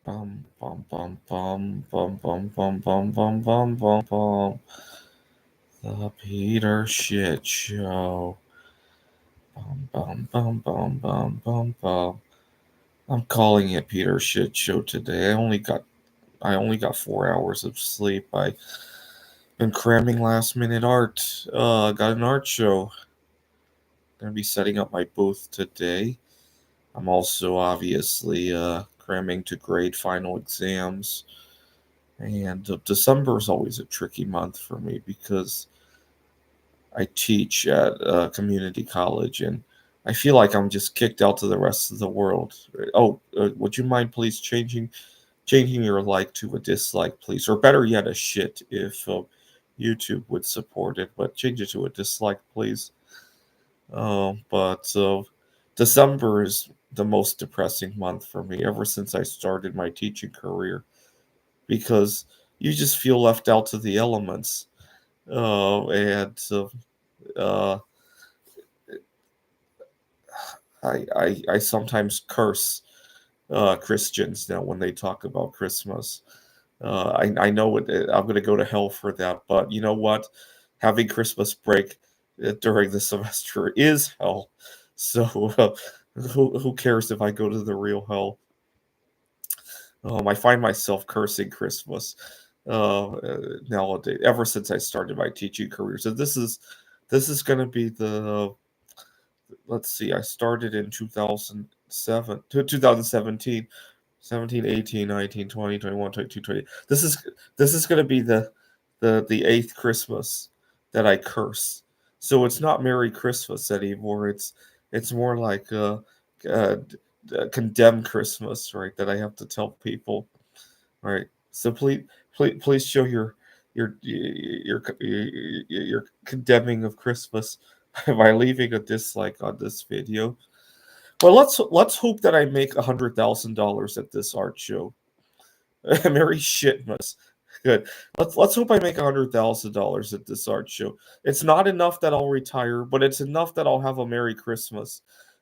Bum bum bum bum bum bum bum bum bum bum bum bum. The Peter Shit Show. Bum bum bum bum bum bum bum. I'm calling it Peter Shit Show today. I only got 4 hours of sleep. I been cramming last minute art. Got an art show. Gonna be setting up my booth today. I'm also obviously cramming to grade final exams. And December is always a tricky month for me because I teach at a community college and I feel like I'm just kicked out to the rest of the world. Oh, would you mind please changing your like to a dislike, please, or better yet, a shit if YouTube would support it, but change it to a dislike, please. But December is the most depressing month for me ever since I started my teaching career because you just feel left out to the elements. And uh, I sometimes curse Christians now when they talk about Christmas. I know I'm going to go to hell for that, but you know what? Having Christmas break during the semester is hell. So who cares if I go to the real hell? I find myself cursing Christmas nowadays ever since I started my teaching career. So this is going to be the let's see. I started in 2017, 17, 18, 19, 20, 21, 22, 20. This is going to be the eighth Christmas that I curse. So it's not Merry Christmas anymore. It's more like uh, condemn Christmas, right? That I have to tell people, right? So please show your condemning of Christmas by leaving a dislike on this video. But let's hope that I make $100,000 at this art show. Merry Shitmas. Good. Let's hope I make $100,000 at this art show. It's not enough that I'll retire, but it's enough that I'll have a Merry Christmas.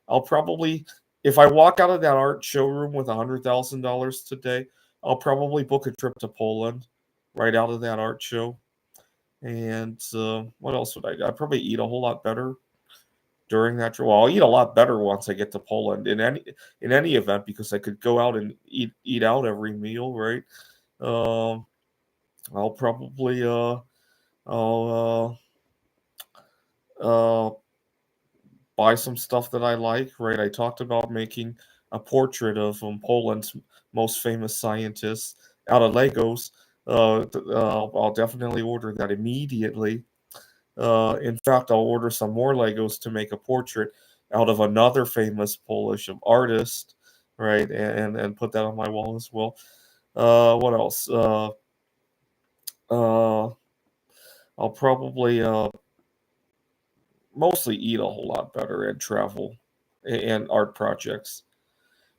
I'll probably, if I walk out of that art showroom with $100,000 today, I'll probably book a trip to Poland right out of that art show. And what else would I do? I'd probably eat a whole lot better during that trip. Well, I'll eat a lot better once I get to Poland in any event because I could go out and eat out every meal, right? Um, I'll probably I'll buy some stuff that I like, right? I talked about making a portrait of Poland's most famous scientist out of Legos. I'll definitely order that immediately. In fact, I'll order some more Legos to make a portrait out of another famous Polish artist, right? And put that on my wall as well. What else? Uh, I'll probably mostly eat a whole lot better and travel and art projects.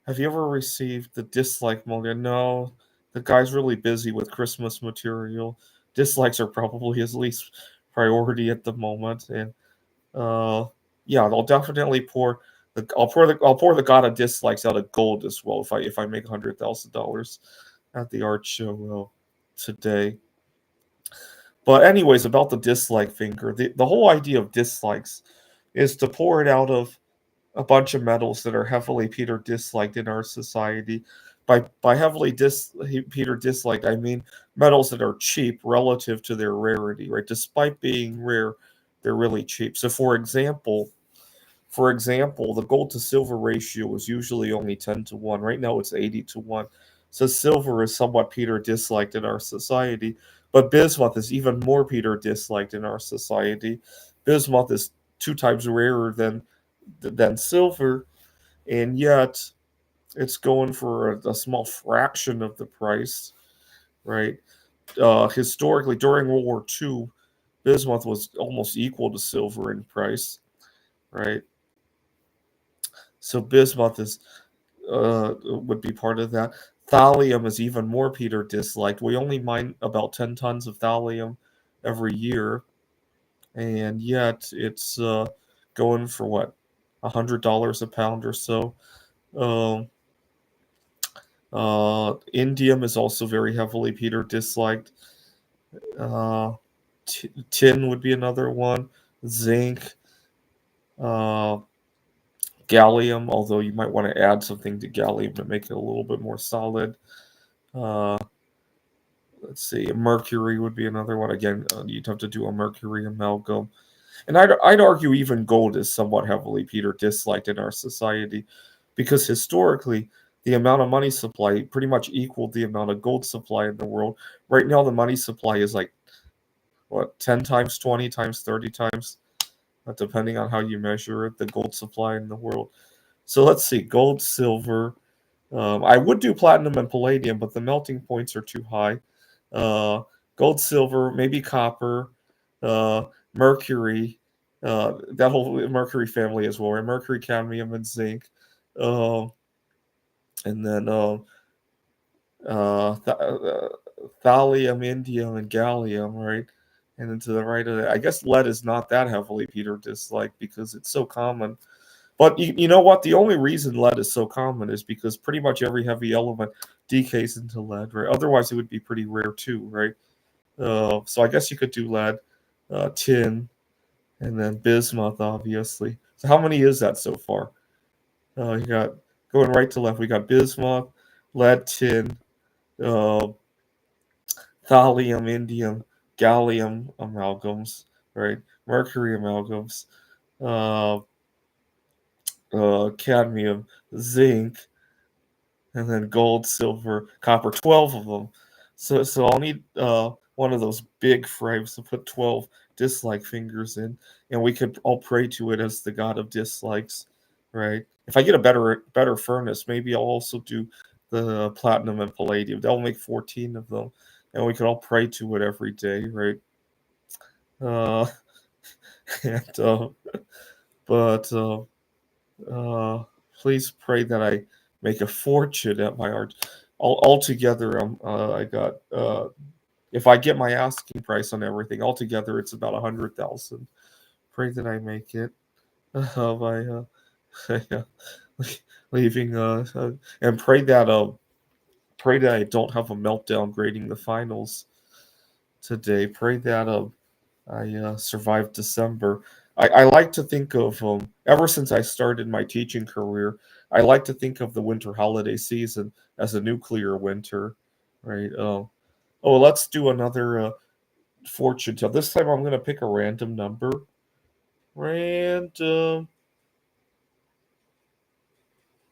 Have you ever received the dislike mode? No, the guy's really busy with Christmas material. Dislikes are probably his least priority at the moment, and uh, yeah, I'll definitely pour I'll pour the god of dislikes out of gold as well if I make $100,000 at the art show today. But anyways, about the dislike finger, the whole idea of dislikes is to pour it out of a bunch of metals that are heavily Peter disliked in our society. By heavily Peter disliked, I mean metals that are cheap relative to their rarity, right? Despite being rare, they're really cheap. So for example, the gold to silver ratio is usually only 10 to 1. Right now it's 80 to 1. So silver is somewhat Peter disliked in our society, but bismuth is even more Peter disliked in our society. Bismuth is 2 times rarer than silver, and yet it's going for a small fraction of the price, right? Historically, during World War II, bismuth was almost equal to silver in price, right? So bismuth is would be part of that. Thallium is even more Peter disliked. We only mine about 10 tons of thallium every year, and yet it's going for what $100 a pound or so. Um, Indium is also very heavily Peter disliked. Tin would be another one. Zinc, uh, gallium, although you might want to add something to gallium to make it a little bit more solid. Uh, let's see, mercury would be another one. Again, you'd have to do a mercury amalgam. And I'd argue even gold is somewhat heavily Peter disliked in our society because historically, the amount of money supply pretty much equaled the amount of gold supply in the world. Right now, the money supply is like, what, 10 times, 20 times, 30 times, depending on how you measure it, the gold supply in the world. So let's see, gold, silver. I would do platinum and palladium, but the melting points are too high. Uh, Gold, silver, maybe copper, mercury, that whole mercury family as well, right? Mercury, cadmium, and zinc. Um, and then thallium, indium, and gallium, right? And then to the right of that, I guess lead is not that heavily Peter disliked because it's so common. But you know what? The only reason lead is so common is because pretty much every heavy element decays into lead, right? Otherwise, it would be pretty rare too, right? So I guess you could do lead, tin, and then bismuth, obviously. So how many is that so far? You got going right to left. We got bismuth, lead, tin, uh, thallium, indium, gallium amalgams, right? Mercury amalgams, uh, cadmium, zinc, and then gold, silver, copper. 12 of them. So I'll need one of those big frames to put 12 dislike fingers in, and we could all pray to it as the god of dislikes, right? If I get a better furnace, maybe I'll also do the platinum and palladium. They'll make 14 of them, and we could all pray to it every day, right? Uh, and but please pray that I make a fortune at my art. Altogether, I got if I get my asking price on everything altogether, it's about 100,000. Pray that I make it by leaving and pray that I don't have a meltdown grading the finals today. Pray that I survived December. I like to think of ever since I started my teaching career, I like to think of the winter holiday season as a nuclear winter, right? Oh, let's do another fortune tell. This time I'm going to pick a random number. Random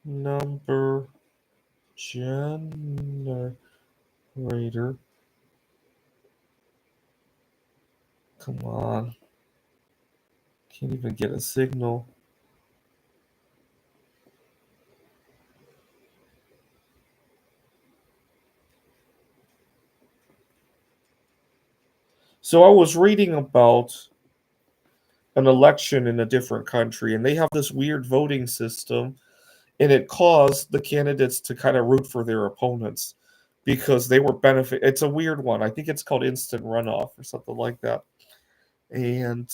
number generator. Come on. Can't even get a signal. So I was reading about an election in a different country, and they have this weird voting system, and it caused the candidates to kind of root for their opponents because they were benefit. It's a weird one. I think it's called instant runoff or something like that, and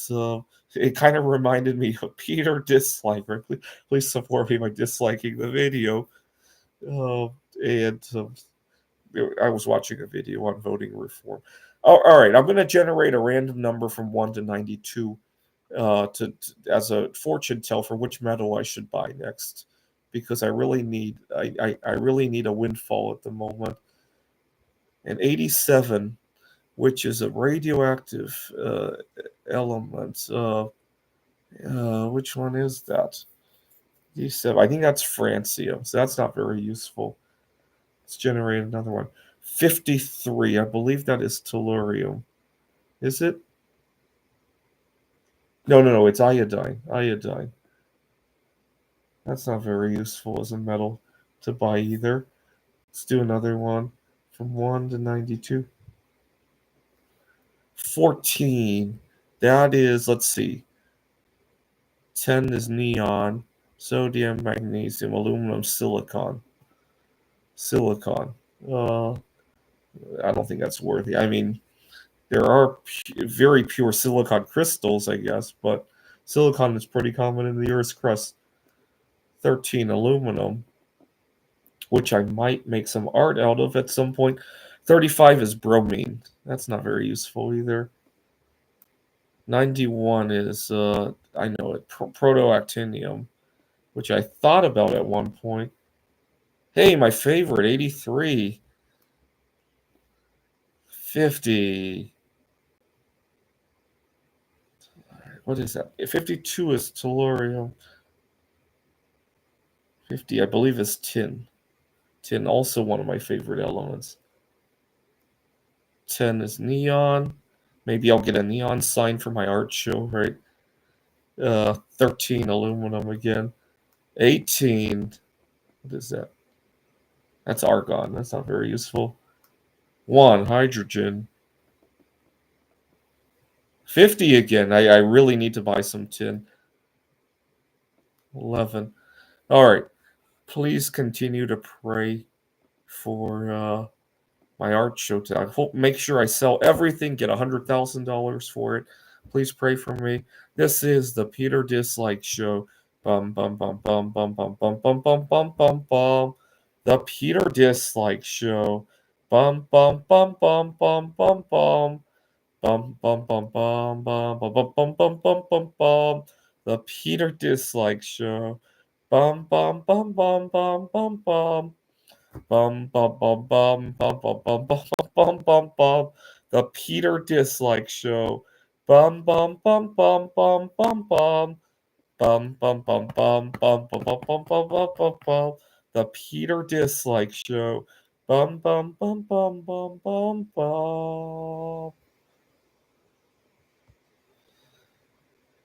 it kind of reminded me of Peter dislike. Right? Please support me by disliking the video. And I was watching a video on voting reform. Oh, all right, I'm going to generate a random number from 1 to 92 as a fortune tell for which metal I should buy next, because I really need a windfall at the moment. And 87, which is a radioactive element. Which one is that? 87. I think that's francium, so that's not very useful. Let's generate another one. 53. I believe that is tellurium. Is it? No. It's iodine. Iodine. That's not very useful as a metal to buy either. Let's do another one from 1 to 92. 14. That is, let's see. 10 is neon, sodium, magnesium, aluminum, silicon. Silicon. Uh, I don't think that's worthy. I mean, there are very pure silicon crystals, I guess, but silicon is pretty common in the Earth's crust. 13, aluminum. which I might make some art out of at some point. 35 is bromine. That's not very useful either. 91 is, I know it, protoactinium, which I thought about at one point. Hey, my favorite, 83. 50. What is that? 52 is tellurium. 50, I believe, is tin. Tin, also one of my favorite elements. 10 is neon. Maybe I'll get a neon sign for my art show, right? 13, aluminum again. 18, what is that? That's argon. That's not very useful. 1, hydrogen. 50 again. I really need to buy some tin. 11. All right. Please continue to pray for my art show. I hope, make sure I sell everything, get $100,000 for it. Please pray for me. This is the Peter Dislike Show. Bum bum bum bum bum bum bum bum bum bum bum bum. The Peter Dislike Show. Bum bum bum bum bum bum bum. Bum bum bum bum bum bum bum bum bum bum bum bum. The Peter Dislike Show. Bum bum bum bum bum bum bum. Bum bum bum bum bum bum bum bum bum bum bum. The Peter Dislike Show. Bum bum bum bum bum bum bum. Bum bum bum bum bum bum bum bum bum bum bum bum. The Peter Dislike Show. Bum bum bum bum bum bum bum.